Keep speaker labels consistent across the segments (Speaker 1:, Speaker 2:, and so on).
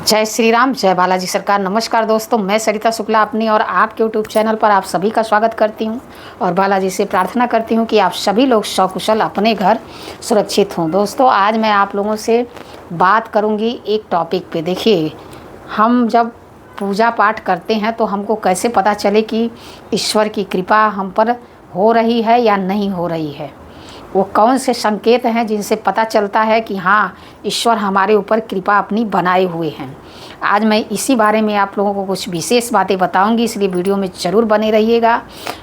Speaker 1: जय श्री राम, जय बालाजी सरकार। नमस्कार दोस्तों, मैं सरिता शुक्ला अपनी और आपके यूट्यूब चैनल पर आप सभी का स्वागत करती हूं और बालाजी से प्रार्थना करती हूं कि आप सभी लोग सकुशल अपने घर सुरक्षित हों। दोस्तों, आज मैं आप लोगों से बात करूंगी एक टॉपिक पे। देखिए, हम जब पूजा पाठ करते हैं तो हमको कैसे पता चले कि ईश्वर की कृपा हम पर हो रही है या नहीं हो रही है। वो कौन से संकेत हैं जिनसे पता चलता है कि हाँ, ईश्वर हमारे ऊपर कृपा अपनी बनाए हुए हैं। आज मैं इसी बारे में आप लोगों को कुछ विशेष बातें बताऊंगी, इसलिए वीडियो में ज़रूर बने रहिएगा।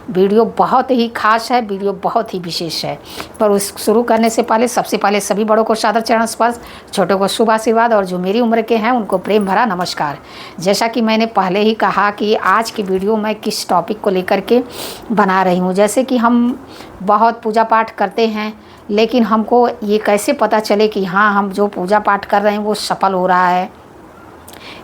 Speaker 1: वीडियो बहुत ही खास है, वीडियो बहुत ही विशेष है। पर उस शुरू करने से पहले सबसे पहले सभी बड़ों को सादर चरण स्पर्श, छोटों को शुभ आशीर्वाद और जो मेरी उम्र के हैं उनको प्रेम भरा नमस्कार। जैसा कि मैंने पहले ही कहा कि आज की वीडियो मैं किस टॉपिक को लेकर के बना रही हूँ। जैसे कि हम बहुत पूजा पाठ करते हैं, लेकिन हमको ये कैसे पता चले कि हाँ, हम जो पूजा पाठ कर रहे हैं वो सफल हो रहा है,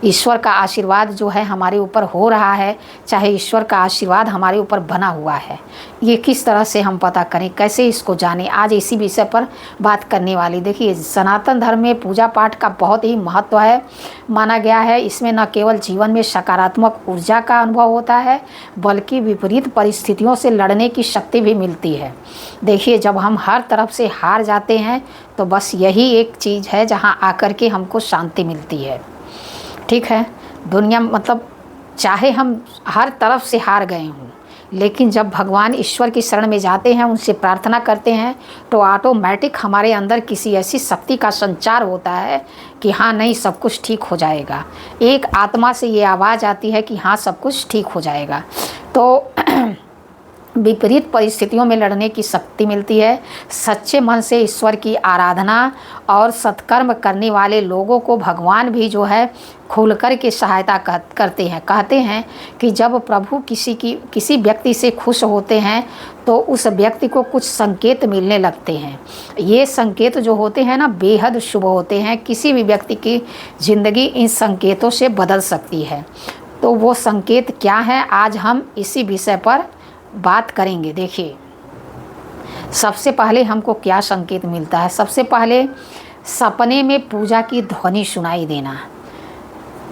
Speaker 1: ईश्वर का आशीर्वाद जो है हमारे ऊपर हो रहा है, चाहे ईश्वर का आशीर्वाद हमारे ऊपर बना हुआ है। ये किस तरह से हम पता करें, कैसे इसको जानें, आज इसी विषय पर बात करने वाली। देखिए, सनातन धर्म में पूजा पाठ का बहुत ही महत्व है, माना गया है। इसमें न केवल जीवन में सकारात्मक ऊर्जा का अनुभव होता है, बल्कि विपरीत परिस्थितियों से लड़ने की शक्ति भी मिलती है। देखिए, जब हम हर तरफ से हार जाते हैं तो बस यही एक चीज़ है जहाँ आकर के हमको शांति मिलती है। ठीक है, दुनिया मतलब चाहे हम हर तरफ से हार गए हों, लेकिन जब भगवान ईश्वर की शरण में जाते हैं, उनसे प्रार्थना करते हैं, तो ऑटोमेटिक हमारे अंदर किसी ऐसी शक्ति का संचार होता है कि हाँ, नहीं, सब कुछ ठीक हो जाएगा। एक आत्मा से ये आवाज़ आती है कि हाँ, सब कुछ ठीक हो जाएगा। तो विपरीत परिस्थितियों में लड़ने की शक्ति मिलती है। सच्चे मन से ईश्वर की आराधना और सत्कर्म करने वाले लोगों को भगवान भी जो है खुलकर के सहायता करते हैं। कहते हैं कि जब प्रभु किसी व्यक्ति से खुश होते हैं तो उस व्यक्ति को कुछ संकेत मिलने लगते हैं। ये संकेत जो होते हैं ना, बेहद शुभ होते हैं। किसी भी व्यक्ति की ज़िंदगी इन संकेतों से बदल सकती है। तो वो संकेत क्या है, आज हम इसी विषय पर बात करेंगे। देखिए, सबसे पहले हमको क्या संकेत मिलता है। सबसे पहले सपने में पूजा की ध्वनि सुनाई देना।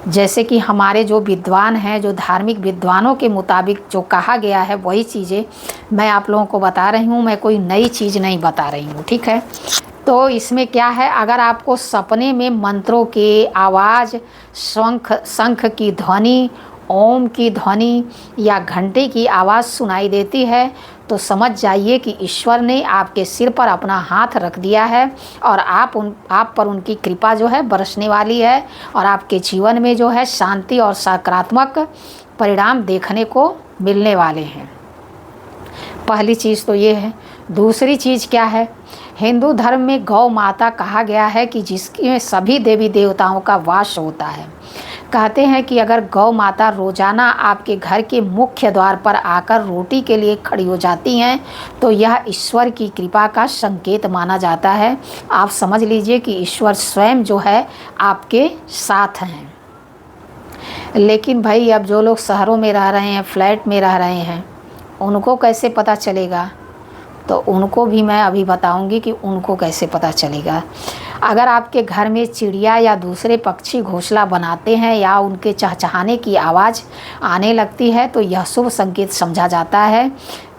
Speaker 1: जैसे कि हमारे जो विद्वान हैं, जो धार्मिक विद्वानों के मुताबिक जो कहा गया है, वही चीज़ें मैं आप लोगों को बता रही हूँ। मैं कोई नई चीज़ नहीं बता रही हूँ, ठीक है। तो इसमें क्या है, अगर आपको सपने में मंत्रों की आवाज़, शंख की ध्वनि, ओम की ध्वनि या घंटे की आवाज़ सुनाई देती है, तो समझ जाइए कि ईश्वर ने आपके सिर पर अपना हाथ रख दिया है और आप पर उनकी कृपा जो है बरसने वाली है और आपके जीवन में जो है शांति और सकारात्मक परिणाम देखने को मिलने वाले हैं। पहली चीज़ तो ये है। दूसरी चीज़ क्या है, हिंदू धर्म में गौ माता कहा गया है कि जिसमें सभी देवी देवताओं का वास होता है। कहते हैं कि अगर गौ माता रोज़ाना आपके घर के मुख्य द्वार पर आकर रोटी के लिए खड़ी हो जाती हैं तो यह ईश्वर की कृपा का संकेत माना जाता है। आप समझ लीजिए कि ईश्वर स्वयं जो है आपके साथ हैं। लेकिन भाई, अब जो लोग शहरों में रह रहे हैं, फ्लैट में रह रहे हैं, उनको कैसे पता चलेगा? तो उनको भी मैं अभी बताऊंगी कि उनको कैसे पता चलेगा। अगर आपके घर में चिड़िया या दूसरे पक्षी घोंसला बनाते हैं या उनके चहचहाने की आवाज़ आने लगती है तो यह शुभ संकेत समझा जाता है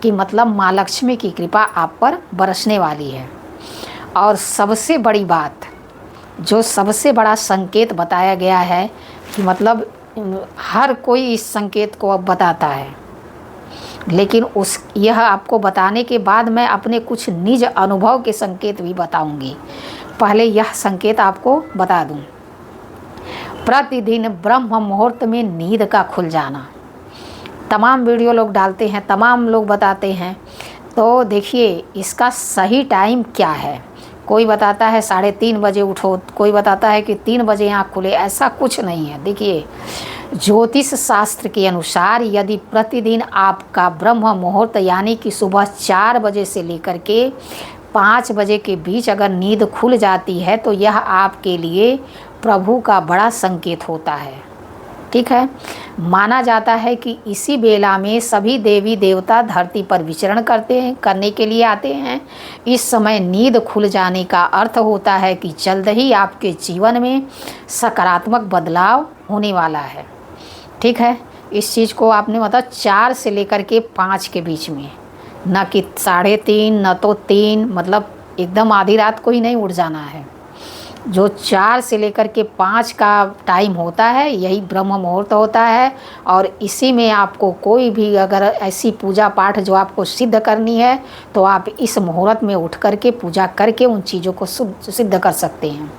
Speaker 1: कि मतलब माँ लक्ष्मी की कृपा आप पर बरसने वाली है। और सबसे बड़ी बात, जो सबसे बड़ा संकेत बताया गया है कि मतलब हर कोई इस संकेत को अब बताता है, लेकिन यह आपको बताने के बाद मैं अपने कुछ निज अनुभव के संकेत भी बताऊंगी। पहले यह संकेत आपको बता दूं। प्रतिदिन ब्रह्म मुहूर्त में नींद का खुल जाना। तमाम वीडियो लोग डालते हैं, तमाम लोग बताते हैं। तो देखिए, इसका सही टाइम क्या है। कोई बताता है 3:30 बजे उठो, कोई बताता है कि 3 बजे आँख खुले। ऐसा कुछ नहीं है। देखिए, ज्योतिष शास्त्र के अनुसार यदि प्रतिदिन आपका ब्रह्म मुहूर्त यानी कि सुबह 4 बजे से लेकर के 5 बजे के बीच अगर नींद खुल जाती है तो यह आपके लिए प्रभु का बड़ा संकेत होता है। ठीक है। माना जाता है कि इसी बेला में सभी देवी देवता धरती पर विचरण करने के लिए आते हैं। इस समय नींद खुल जाने का अर्थ होता है कि जल्द ही आपके जीवन में सकारात्मक बदलाव होने वाला है। ठीक है, इस चीज़ को आपने मतलब 4 से लेकर के 5 के बीच में, न कि 3:30 न तो 3, मतलब एकदम आधी रात को ही नहीं उठ जाना है। जो 4 से लेकर के 5 का टाइम होता है यही ब्रह्म मुहूर्त होता है। और इसी में आपको कोई भी अगर ऐसी पूजा पाठ जो आपको सिद्ध करनी है तो आप इस मुहूर्त में उठ करके पूजा करके उन चीज़ों को सिद्ध कर सकते हैं।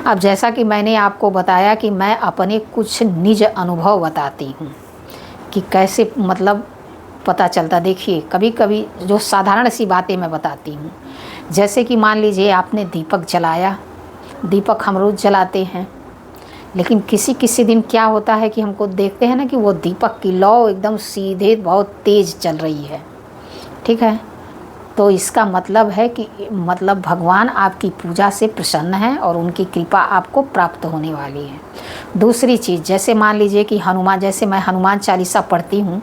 Speaker 1: अब जैसा कि मैंने आपको बताया कि मैं अपने कुछ निज अनुभव बताती हूँ कि कैसे मतलब पता चलता। देखिए, कभी कभी जो साधारण सी बातें मैं बताती हूँ, जैसे कि मान लीजिए आपने दीपक जलाया। दीपक हम रोज़ जलाते हैं, लेकिन किसी किसी दिन क्या होता है कि हमको देखते हैं ना कि वो दीपक की लौ एकदम सीधे बहुत तेज़ चल रही है। ठीक है, तो इसका मतलब है कि मतलब भगवान आपकी पूजा से प्रसन्न हैं और उनकी कृपा आपको प्राप्त होने वाली है। दूसरी चीज़, जैसे मान लीजिए कि जैसे मैं हनुमान चालीसा पढ़ती हूँ,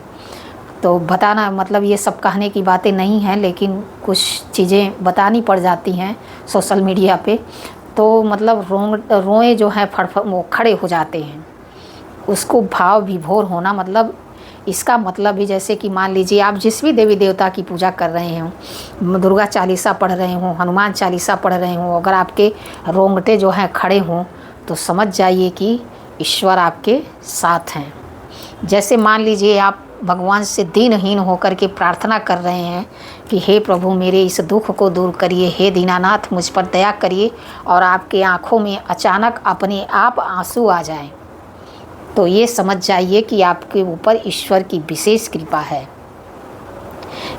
Speaker 1: तो बताना मतलब ये सब कहने की बातें नहीं हैं, लेकिन कुछ चीज़ें बतानी पड़ जाती हैं सोशल मीडिया पे। तो मतलब रोए जो हैं वो खड़े हो जाते हैं। उसको भाव विभोर होना, मतलब इसका मतलब भी जैसे कि मान लीजिए आप जिस भी देवी देवता की पूजा कर रहे हों, दुर्गा चालीसा पढ़ रहे हों, हनुमान चालीसा पढ़ रहे हों, अगर आपके रोंगटे जो हैं खड़े हों तो समझ जाइए कि ईश्वर आपके साथ हैं। जैसे मान लीजिए आप भगवान से दीनहीन होकर के प्रार्थना कर रहे हैं कि हे प्रभु मेरे इस दुख को दूर करिए, हे दीनानाथ मुझ पर दया करिए, और आपके आँखों में अचानक अपने आप आंसू आ जाएं, तो ये समझ जाइए कि आपके ऊपर ईश्वर की विशेष कृपा है।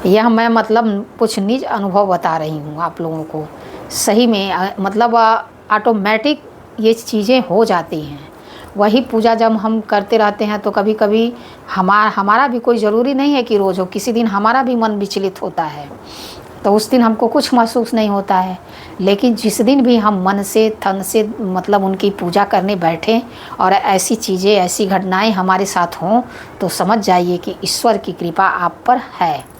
Speaker 1: यह मैं मतलब कुछ निज अनुभव बता रही हूँ आप लोगों को। सही में मतलब ऑटोमेटिक ये चीज़ें हो जाती हैं। वही पूजा जब हम करते रहते हैं तो कभी कभी हमारा भी कोई ज़रूरी नहीं है कि रोज़ हो, किसी दिन हमारा भी मन विचलित होता है, तो उस दिन हमको कुछ महसूस नहीं होता है। लेकिन जिस दिन भी हम मन से तन से मतलब उनकी पूजा करने बैठें और ऐसी चीज़ें ऐसी घटनाएं हमारे साथ हों तो समझ जाइए कि ईश्वर की कृपा आप पर है।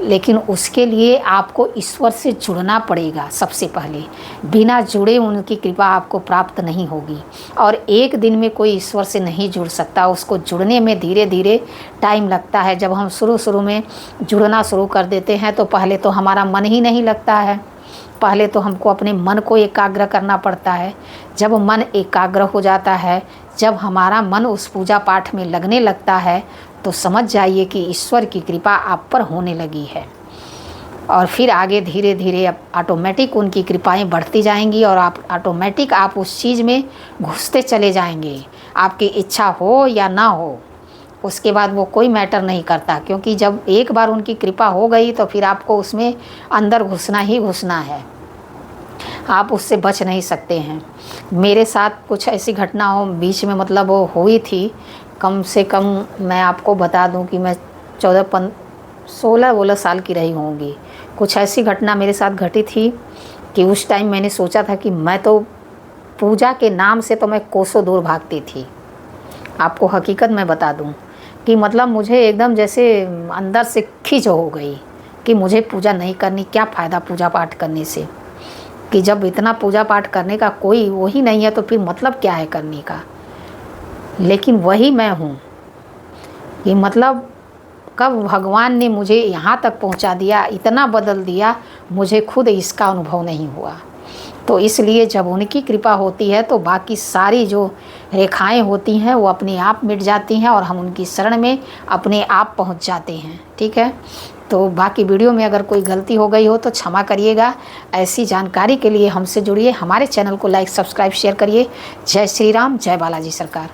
Speaker 1: लेकिन उसके लिए आपको ईश्वर से जुड़ना पड़ेगा सबसे पहले। बिना जुड़े उनकी कृपा आपको प्राप्त नहीं होगी। और एक दिन में कोई ईश्वर से नहीं जुड़ सकता, उसको जुड़ने में धीरे धीरे टाइम लगता है। जब हम शुरू में जुड़ना शुरू कर देते हैं तो पहले तो हमारा मन ही नहीं लगता है। पहले तो हमको अपने मन को एकाग्र करना पड़ता है। जब मन एकाग्र हो जाता है, जब हमारा मन उस पूजा पाठ में लगने लगता है तो समझ जाइए कि ईश्वर की कृपा आप पर होने लगी है। और फिर आगे धीरे धीरे अब ऑटोमेटिक उनकी कृपाएं बढ़ती जाएंगी और आप ऑटोमेटिक आप उस चीज़ में घुसते चले जाएंगे। आपकी इच्छा हो या ना हो, उसके बाद वो कोई मैटर नहीं करता, क्योंकि जब एक बार उनकी कृपा हो गई तो फिर आपको उसमें अंदर घुसना ही घुसना है। आप उससे बच नहीं सकते हैं। मेरे साथ कुछ ऐसी घटना हो बीच में मतलब वो हुई थी। कम से कम मैं आपको बता दूं कि मैं 16 साल की रही होंगी। कुछ ऐसी घटना मेरे साथ घटी थी कि उस टाइम मैंने सोचा था कि मैं तो पूजा के नाम से तो मैं कोसों दूर भागती थी। आपको हकीकत मैं बता दूं कि मतलब मुझे एकदम जैसे अंदर से खींच हो गई कि मुझे पूजा नहीं करनी, क्या फ़ायदा पूजा पाठ करने से, कि जब इतना पूजा पाठ करने का कोई वो ही नहीं है तो फिर मतलब क्या है करने का। लेकिन वही मैं हूँ कि मतलब कब भगवान ने मुझे यहाँ तक पहुँचा दिया, इतना बदल दिया, मुझे खुद इसका अनुभव नहीं हुआ। तो इसलिए जब उनकी कृपा होती है तो बाकी सारी जो रेखाएं होती हैं वो अपने आप मिट जाती हैं और हम उनकी शरण में अपने आप पहुँच जाते हैं। ठीक है, तो बाकी वीडियो में अगर कोई गलती हो गई हो तो क्षमा करिएगा। ऐसी जानकारी के लिए हमसे जुड़िए, हमारे चैनल को लाइक सब्सक्राइब शेयर करिए। जय श्री राम, जय बालाजी सरकार।